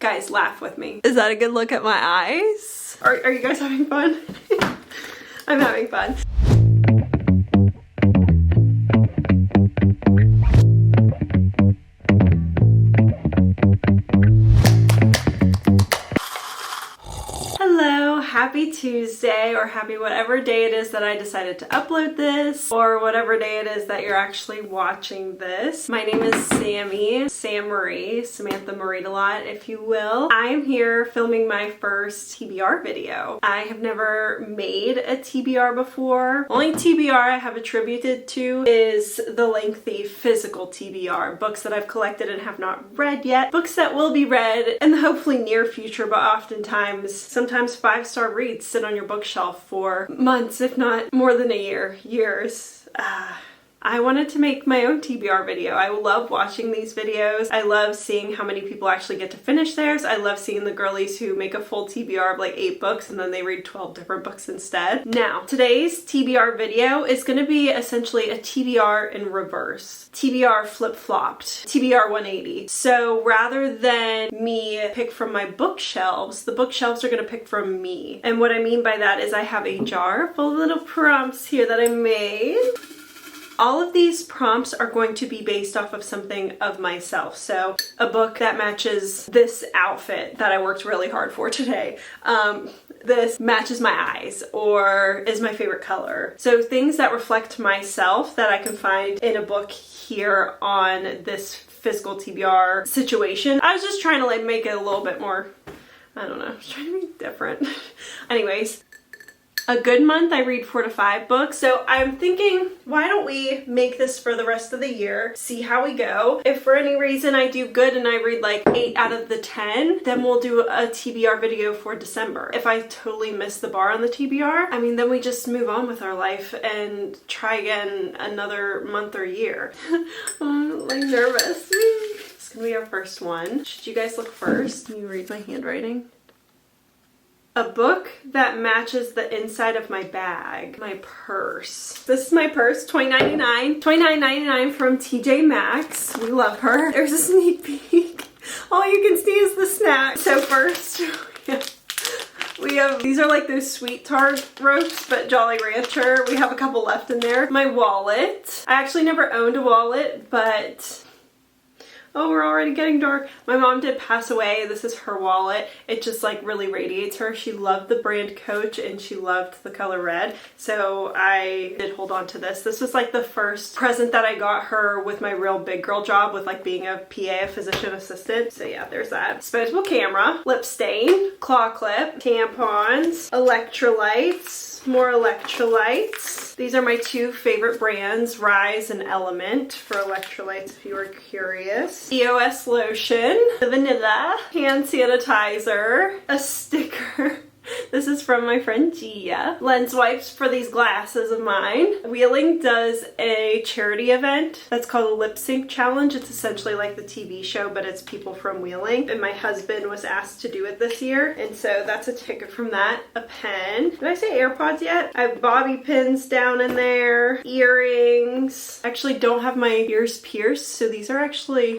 Guys, laugh with me. Is that a good look at my eyes? Are you guys having fun? I'm having fun. Happy Tuesday, or happy whatever day it is that I decided to upload this, or whatever day it is that you're actually watching this. My name is Sammy, Sam Marie, Samantha Marie-a-lot, if you will. I'm here filming my first TBR video. I have never made a TBR before. Only TBR I have attributed to is the lengthy physical TBR, books that I've collected and have not read yet, books that will be read in the hopefully near future, but oftentimes, sometimes 5-star reads sit on your bookshelf for months, if not more than a year, years. I wanted to make my own TBR video. I love watching these videos. I love seeing how many people actually get to finish theirs. I love seeing the girlies who make a full TBR of like 8 books and then they read 12 different books instead. Now, today's TBR video is going to be essentially a TBR in reverse. TBR flip-flopped. TBR 180. So rather than me pick from my bookshelves, the bookshelves are going to pick from me. And what I mean by that is I have a jar full of little prompts here that I made. All of these prompts are going to be based off of something of myself. So a book that matches this outfit that I worked really hard for today. This matches my eyes or is my favorite color. So things that reflect myself that I can find in a book here on this physical TBR situation. I was just trying to like make it a little bit more, I don't know, I was trying to be different. Anyways. A good month I read 4 to 5 books, so I'm thinking, why don't we make this for the rest of the year, see how we go. If for any reason I do good and I read like 8 out of the 10, then we'll do a TBR video for December. If I totally miss the bar on the TBR, I mean, then we just move on with our life and try again another month or year. I'm like nervous. It's gonna be our first one. Should you guys look first? Can you read my handwriting? A book that matches the inside of my bag. My purse. This is my purse, $29.99. $29.99 from TJ Maxx. We love her. There's a sneak peek. All you can see is the snack. So first, we have, these are like those sweet tart ropes, but Jolly Rancher. We have a couple left in there. My wallet. I actually never owned a wallet, but... Oh, we're already getting dark. My mom did pass away. This is her wallet. It just like really radiates her. She loved the brand Coach and she loved the color red. So I did hold on to this. This was like the first present that I got her with my real big girl job with like being a PA, a physician assistant. So yeah, there's that. Disposable camera, lip stain, claw clip, tampons, electrolytes. More electrolytes. These are my 2 favorite brands, Rise and Element, for electrolytes if you were curious. EOS lotion, the vanilla, hand sanitizer, a sticker. This is from my friend Gia. Lens wipes for these glasses of mine. Wheeling does a charity event that's called a Lip Sync Challenge. It's essentially like the TV show, but it's people from Wheeling. And my husband was asked to do it this year. And so that's a ticket from that. A pen. Did I say AirPods yet? I have bobby pins down in there. Earrings. Actually don't have my ears pierced. So these are actually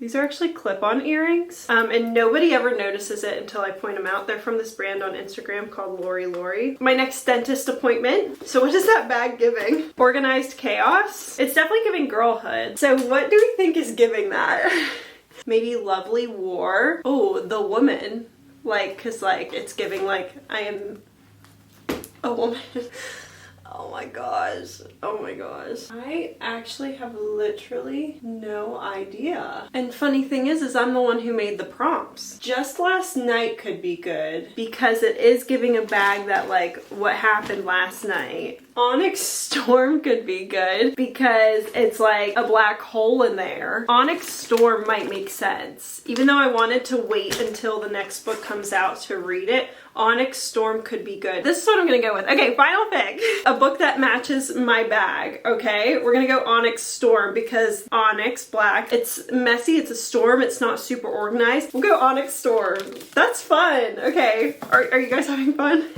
clip-on earrings. And nobody ever notices it until I point them out. They're from this brand on Instagram called Lori. My next dentist appointment. So what is that bag giving? Organized chaos. It's definitely giving girlhood. So what do we think is giving that? Maybe lovely war. Oh, the woman. Like, cause like it's giving like I am a woman. Oh my gosh. Oh my gosh. I actually have literally no idea. And funny thing is I'm the one who made the prompts. Just last night could be good because it is giving a bag that like what happened last night. Onyx Storm could be good because it's like a black hole in there. Onyx Storm might make sense. Even though I wanted to wait until the next book comes out to read it, Onyx Storm could be good. This is what I'm gonna go with. Okay, final pick. A book that matches my bag, okay? We're gonna go Onyx Storm because Onyx, black, it's messy, it's a storm, it's not super organized. We'll go Onyx Storm. That's fun. Okay, are you guys having fun?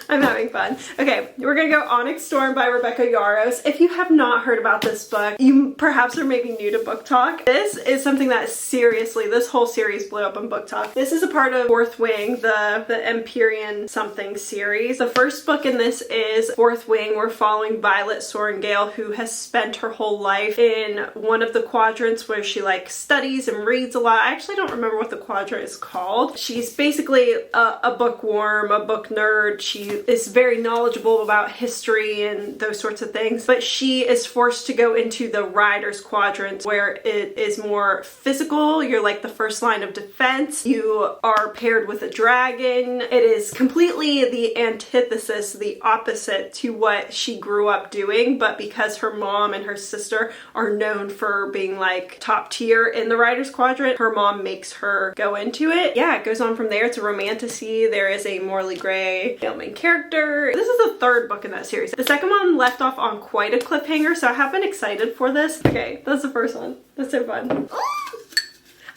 I'm having fun. Okay, we're gonna go Onyx Storm by Rebecca Yarros. If you have not heard about this book, you perhaps are maybe new to Book Talk. This is something that seriously, this whole series blew up on Book Talk. This is a part of Fourth Wing, the Empyrean something series. The first book in this is Fourth Wing. We're following Violet Sorrengail, who has spent her whole life in one of the quadrants where she like studies and reads a lot. I actually don't remember what the quadrant is called. She's basically a bookworm, a book nerd. She is very knowledgeable about history and those sorts of things, but she is forced to go into the Rider's Quadrant where it is more physical. You're like the first line of defense. You are paired with a dragon. It is completely the antithesis, the opposite to what she grew up doing, but because her mom and her sister are known for being like top tier in the Rider's Quadrant, her mom makes her go into it. Yeah, it goes on from there. It's a romantasy. There is a Morley Gray male main character. This is the third book in that series. The second one left off on quite a cliffhanger, so I have been excited for this. Okay, that's the first one. That's so fun.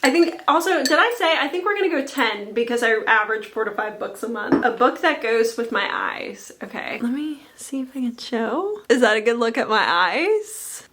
I think also, did I say, I think we're gonna go 10 because I average 4 to 5 books a month. A book that goes with my eyes. Okay, let me see if I can show. Is that a good look at my eyes?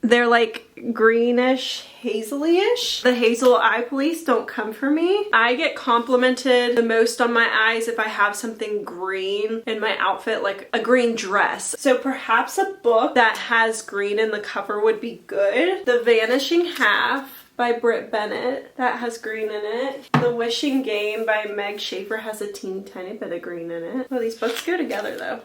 They're like greenish, hazily-ish. The hazel eye police don't come for me. I get complimented the most on my eyes if I have something green in my outfit, like a green dress. So perhaps a book that has green in the cover would be good. The Vanishing Half by Britt Bennett, that has green in it. The Wishing Game by Meg Schaefer has a teeny tiny bit of green in it. Oh, these books go together though.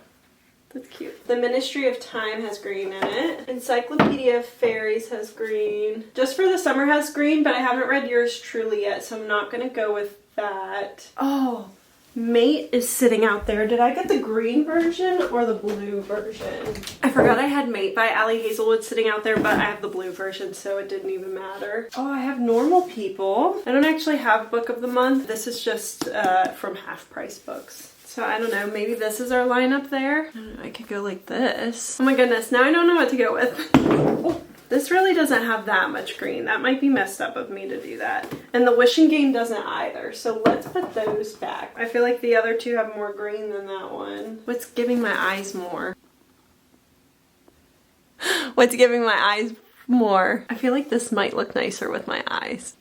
That's cute. The Ministry of Time has green in it. Encyclopedia of Fairies has green. Just for the Summer has green, but I haven't read Yours Truly yet, so I'm not gonna go with that. Oh, Mate is sitting out there. Did I get the green version or the blue version? I forgot I had Mate by Allie Hazelwood sitting out there, but I have the blue version, so it didn't even matter. Oh, I have Normal People. I don't actually have Book of the Month. This is just from Half Price Books. So I don't know, maybe this is our lineup there. I don't know, I could go like this. Oh my goodness, now I don't know what to go with. Oh, this really doesn't have that much green. That might be messed up of me to do that. And the Wishing Game doesn't either, so let's put those back. I feel like the other two have more green than that one. What's giving my eyes more? What's giving my eyes more? I feel like this might look nicer with my eyes.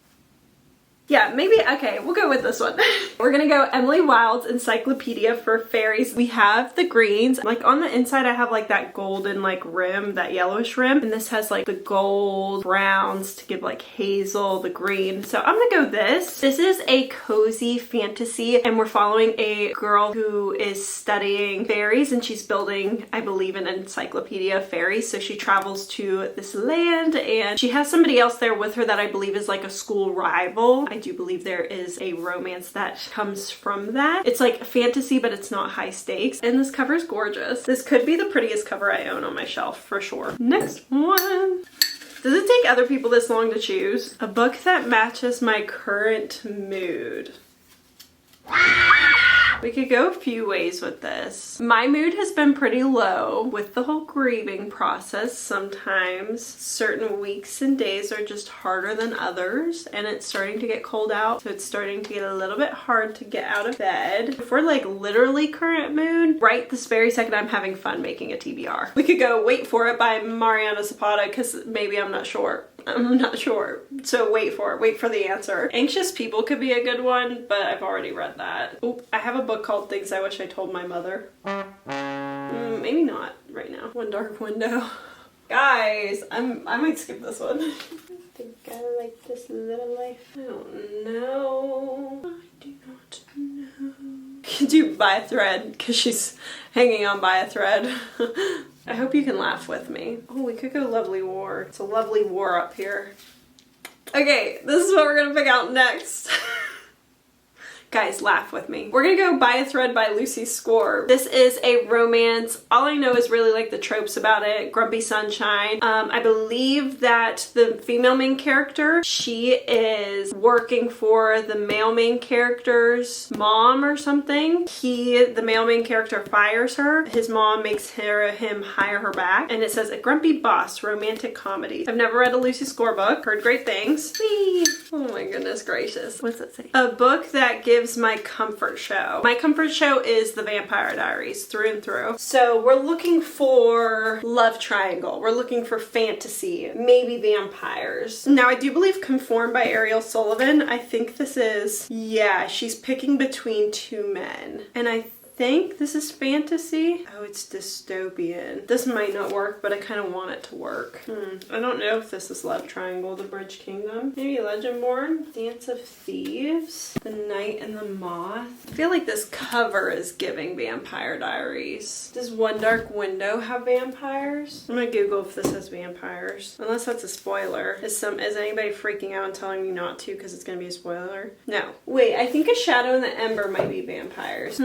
Yeah, maybe, okay, we'll go with this one. We're gonna go Emily Wilde's Encyclopedia for Fairies. We have the greens. Like on the inside, I have like that golden like rim, that yellowish rim. And this has like the gold browns to give like hazel, the green. So I'm gonna go this. This is a cozy fantasy and we're following a girl who is studying fairies and she's building, I believe, an encyclopedia of fairies. So she travels to this land and she has somebody else there with her that I believe is like a school rival. I do believe there is a romance that comes from that. It's like fantasy, but it's not high stakes. And this cover is gorgeous. This could be the prettiest cover I own on my shelf for sure. Next one. Does it take other people this long to choose? A book that matches my current mood. We could go a few ways with this. My mood has been pretty low with the whole grieving process. Sometimes certain weeks and days are just harder than others and it's starting to get cold out, so it's starting to get a little bit hard to get out of bed. If we're like literally current mood, right this very second I'm having fun making a TBR. We could go Wait For It by Mariana Zapata because maybe I'm not sure. So wait for the answer. Anxious People could be a good one, but I've already read that. Oh, I have a book called Things I Wish I Told My Mother. Maybe not right now. One Dark Window. Guys, I might skip this one. I think I like this little life. I don't know. I do not know. I can do By a Thread because she's hanging on by a thread. I hope you can laugh with me. Oh, we could go Lovely War. It's a lovely war up here. Okay, this is what we're gonna pick out next. Guys, laugh with me. We're gonna go By a Thread by Lucy Score. This is a romance. All I know is really like the tropes about it. Grumpy Sunshine. I believe that the female main character, she is working for the male main character's mom or something. The male main character fires her. His mom makes him hire her back. And it says, a grumpy boss romantic comedy. I've never read a Lucy Score book. Heard great things. Whee! Oh my goodness gracious. What's that say? A book that gives gives my comfort show. My comfort show is The Vampire Diaries through and through. So we're looking for love triangle. We're looking for fantasy, maybe vampires. Now I do believe Conformed by Ariel Sullivan. I think this is, yeah, she's picking between two men. And I think this is fantasy. Oh, it's dystopian. This might not work, but I kind of want it to work. I don't know if this is Love Triangle, The Bridge Kingdom. Maybe Legendborn, Dance of Thieves, The Knight and the Moth. I feel like this cover is giving Vampire Diaries. Does One Dark Window have vampires? I'm gonna Google if this has vampires. Unless that's a spoiler. Is anybody freaking out and telling me not to because it's gonna be a spoiler? No. Wait, I think A Shadow in the Ember might be vampires.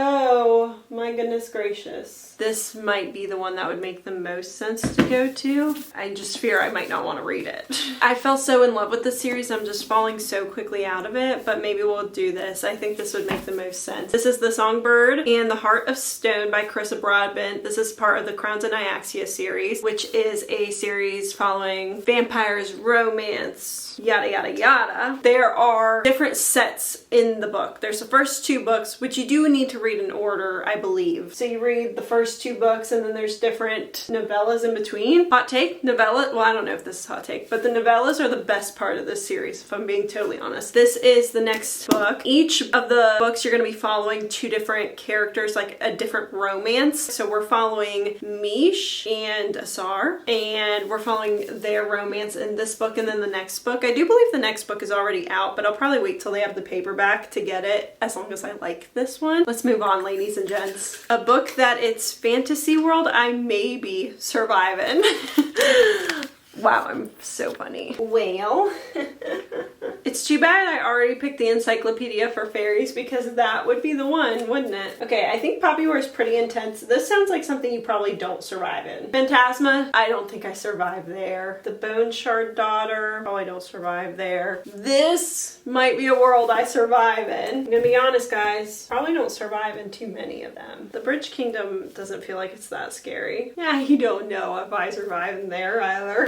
Oh my goodness gracious. This might be the one that would make the most sense to go to. I just fear I might not want to read it. I fell so in love with the series, I'm just falling so quickly out of it, but maybe we'll do this. I think this would make the most sense. This is The Songbird and The Heart of Stone by Carissa Broadbent. This is part of the Crowns of Nyaxia series, which is a series following vampires, romance, yada yada yada. There are different sets in the book. There's the first two books, which you do need to read in order, I believe. So you read the first two books and then there's different novellas in between. Hot take, novella, well I don't know if this is hot take, but the novellas are the best part of this series, if I'm being totally honest. This is the next book. Each of the books you're going to be following two different characters, like a different romance. So we're following Mish and Asar, and we're following their romance in this book and then the next book. I do believe the next book is already out, but I'll probably wait till they have the paperback to get it, as long as I like this one. Let's move on, ladies and gents. A book that it's fantasy world I may be surviving. Wow, I'm so funny. Well, it's too bad I already picked the Encyclopedia for Fairies because that would be the one, wouldn't it? Okay, I think Poppy War is pretty intense. This sounds like something you probably don't survive in. Phantasma, I don't think I survive there. The Bone Shard Daughter, probably don't survive there. This might be a world I survive in. I'm gonna be honest, guys, probably don't survive in too many of them. The Bridge Kingdom doesn't feel like it's that scary. Yeah, you don't know if I survive in there either.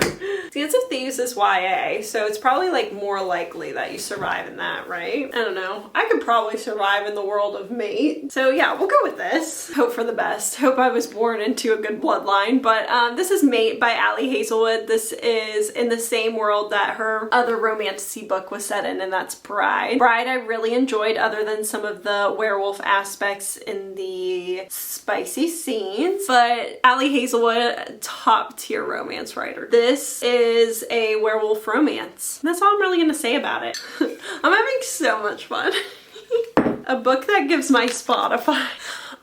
Dance of Thieves is YA, so it's probably like more likely that you survive in that, right? I don't know. I could probably survive in the world of Mate. So yeah, we'll go with this. Hope for the best. Hope I was born into a good bloodline. But this is Mate by Ali Hazelwood. This is in the same world that her other romantic book was set in, and that's Bride. Bride I really enjoyed, other than some of the werewolf aspects in the spicy scenes. But Ali Hazelwood, top tier romance writer. This is a werewolf romance. That's all I'm really gonna say about it. I'm having so much fun. A book that gives my Spotify.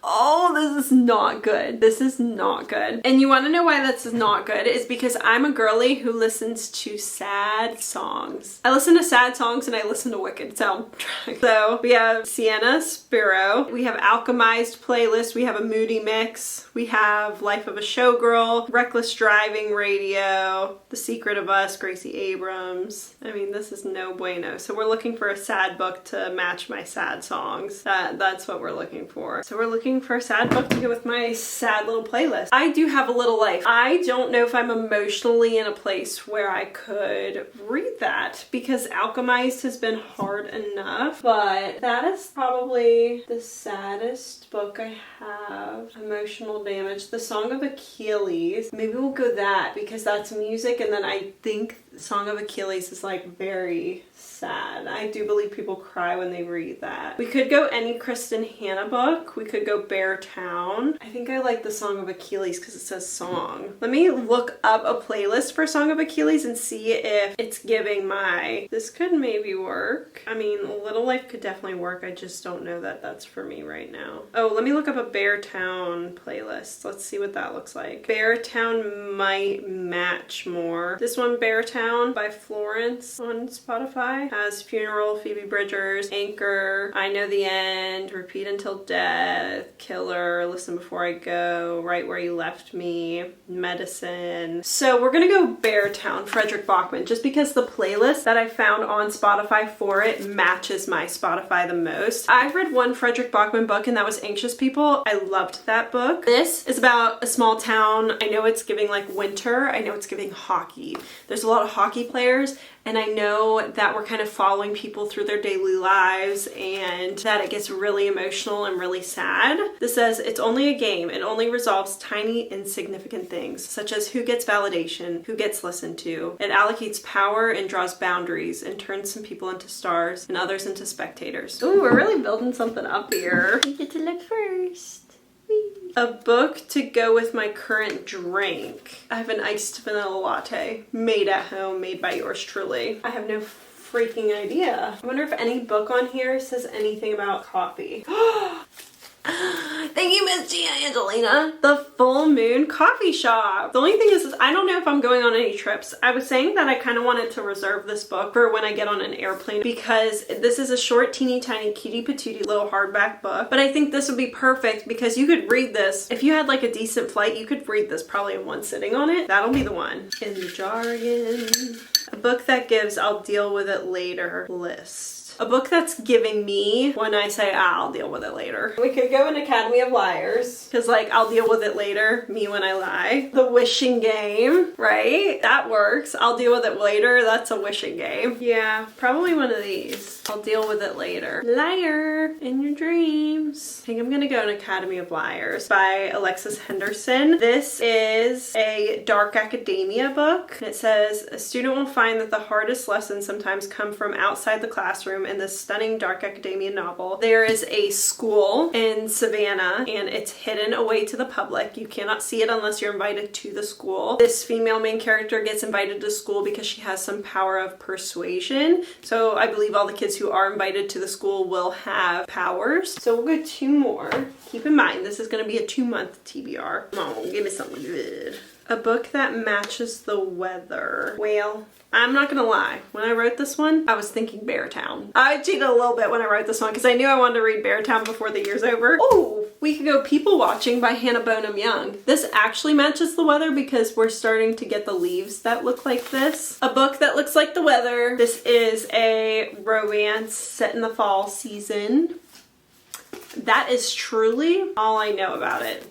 Oh, this is not good. This is not good. And you want to know why this is not good? Is because I'm a girly who listens to sad songs. I listen to sad songs and I listen to Wicked soundtracks. So we have Sienna Spiro. We have Alchemized playlist. We have a Moody mix. We have Life of a Showgirl, Reckless Driving Radio, The Secret of Us, Gracie Abrams. I mean, this is no bueno. So we're looking for a sad book to match my sad songs. That's what we're looking for. So we're looking for a sad book to go with my sad little playlist. I do have a little life. I don't know if I'm emotionally in a place where I could read that because Alchemized has been hard enough, but that is probably the saddest book I have. Emotional damage. The Song of Achilles. Maybe we'll go that because that's music, and then I think Song of Achilles is like very sad. I do believe people cry when they read that. We could go any Kristen Hanna book. We could go Bear Town. I think I like the Song of Achilles because it says song. Let me look up a playlist for Song of Achilles and see if it's giving my... This could maybe work. I mean, Little Life could definitely work. I just don't know that that's for me right now. Oh, let me look up a Bear Town playlist. Let's see what that looks like. Bear Town might match more. This one, Bear Town by Florence on Spotify, has Funeral, Phoebe Bridgers, Anchor, I Know the End, Repeat Until Death, Killer, Listen Before I Go, Right Where You Left Me, Medicine. So we're gonna go Bear Town, Frederick Bachman, just because the playlist that I found on Spotify for it matches my Spotify the most. I've read one Frederick Bachman book and that was Anxious People. I loved that book. This is about a small town. I know it's giving like winter. I know it's giving hockey. There's a lot of hockey players, and I know that we're kind of following people through their daily lives and that it gets really emotional and really sad. This says, it's only a game. It only resolves tiny, insignificant things, such as who gets validation, who gets listened to. It allocates power and draws boundaries and turns some people into stars and others into spectators. Ooh, we're really building something up here. You get to look first. A book to go with my current drink. I have an iced vanilla latte made at home, made by yours truly. I have no freaking idea. I wonder if any book on here says anything about coffee. Thank you, Miss Gia Angelina. The Full Moon Coffee Shop. The only thing is I don't know if I'm going on any trips. I was saying that I kind of wanted to reserve this book for when I get on an airplane because this is a short, teeny tiny, cutie patootie little hardback book. But I think this would be perfect because you could read this. If you had like a decent flight, you could read this probably in one sitting on it. That'll be the one. In the jargon. A book that gives I'll deal with it later list. A book that's giving me when I say, I'll deal with it later. We could go in Academy of Liars, because like, I'll deal with it later, me when I lie. The Wishing Game, right? That works. I'll deal with it later, that's a wishing game. Yeah, probably one of these. I'll deal with it later. Liar in your dreams. I think I'm gonna go in Academy of Liars by Alexis Henderson. This is a dark academia book. It says, a student will find that the hardest lessons sometimes come from outside the classroom. In this stunning dark academia novel, there is a school in Savannah and it's hidden away to the public. You cannot see it unless you're invited to the school. This female main character gets invited to school because she has some power of persuasion. So I believe all the kids who are invited to the school will have powers. So we'll go 2 more. Keep in mind, this is going to be a 2-month TBR. Come on, give me something good. A book that matches the weather. Well, I'm not gonna lie, when I wrote this one, I was thinking Beartown. I cheated a little bit when I wrote this one because I knew I wanted to read Beartown before the year's over. Oh, we could go People Watching by Hannah Bonham Young. This actually matches the weather because we're starting to get the leaves that look like this. A book that looks like the weather. This is a romance set in the fall season. That is truly all I know about it.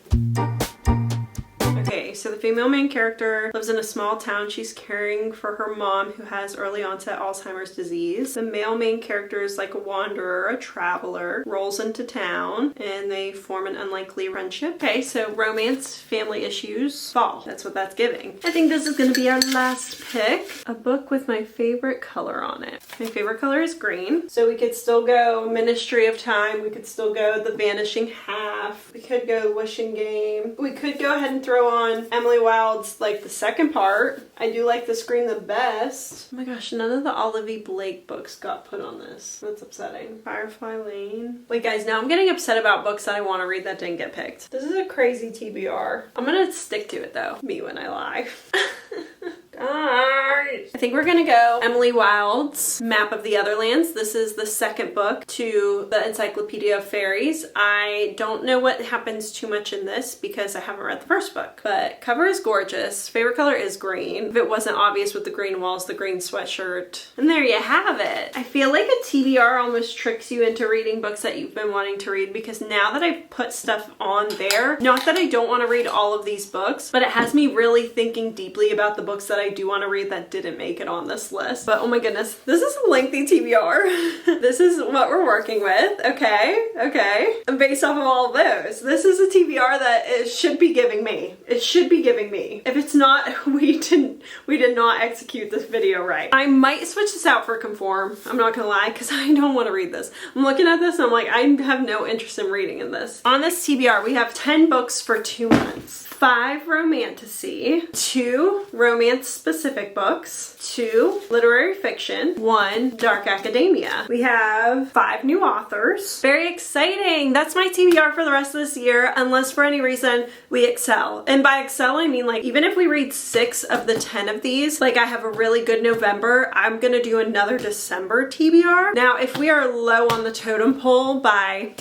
Okay, so the female main character lives in a small town. She's caring for her mom who has early onset Alzheimer's disease. The male main character is like a wanderer, a traveler, rolls into town, and they form an unlikely friendship. Okay, so romance, family issues, fall. That's what that's giving. I think this is gonna be our last pick. A book with my favorite color on it. My favorite color is green. So we could still go Ministry of Time. We could still go The Vanishing Half. We could go Wishing Game. We could go ahead and throw on Emily Wilde's like the second part. I do like this green the best. Oh my gosh, none of the Olivia Blake books got put on this. That's upsetting. Firefly Lane. Wait guys, now I'm getting upset about books that I want to read that didn't get picked. This is a crazy TBR. I'm gonna stick to it though. Me when I lie. I think we're gonna go Emily Wilde's Map of the Otherlands. This is the second book to the Encyclopedia of Fairies. I don't know what happens too much in this because I haven't read the first book, but cover is gorgeous. Favorite color is green. If it wasn't obvious with the green walls, the green sweatshirt. And there you have it. I feel like a TBR almost tricks you into reading books that you've been wanting to read because now that I've put stuff on there, not that I don't want to read all of these books, but it has me really thinking deeply about the books that I do want to read that didn't make it on this list. But oh my goodness, this is a lengthy TBR. This is what we're working with. Okay. And based off of all of those, this is a TBR that it should be giving me. It should be giving me. If it's not, we did not execute this video right. I might switch this out for Conform. I'm not gonna lie, because I don't want to read this. I'm looking at this and I'm like, I have no interest in reading in this. On this TBR, we have 10 books for 2 months. 5 romantasy, 2 romance specific books, 2 literary fiction, 1 dark academia. We have 5 new authors. Very exciting. That's my TBR for the rest of this year, unless for any reason we excel. And by excel, I mean like even if we read 6 of the 10 of these, like I have a really good November, I'm gonna do another December TBR. Now, if we are low on the totem pole by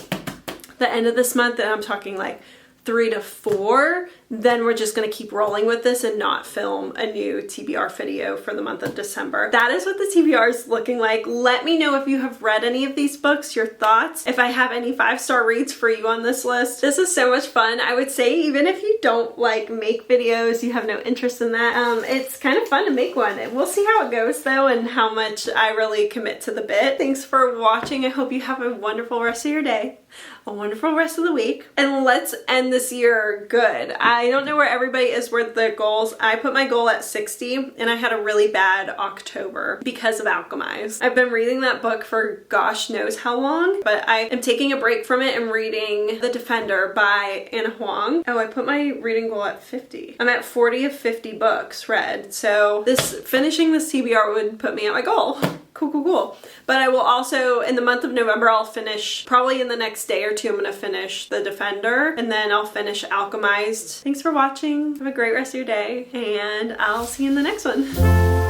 the end of this month, and I'm talking like 3 to 4, then we're just gonna keep rolling with this and not film a new TBR video for the month of December. That is what the TBR is looking like. Let me know if you have read any of these books, your thoughts, if I have any 5-star reads for you on this list. This is so much fun. I would say even if you don't like make videos, you have no interest in that, it's kind of fun to make one. We'll see how it goes though and how much I really commit to the bit. Thanks for watching. I hope you have a wonderful rest of your day, a wonderful rest of the week, and let's end this year good. I don't know where everybody is with their goals. I put my goal at 60 and I had a really bad October because of Alchemized. I've been reading that book for gosh knows how long, but I am taking a break from it and reading The Defender by Anna Huang. Oh, I put my reading goal at 50. I'm at 40 of 50 books read, so finishing this TBR would put me at my goal. Cool. But I will also, in the month of November, I'll finish, probably in the next day or two, I'm gonna finish The Defender, and then I'll finish Alchemized. Thanks for watching. Have a great rest of your day, and I'll see you in the next one.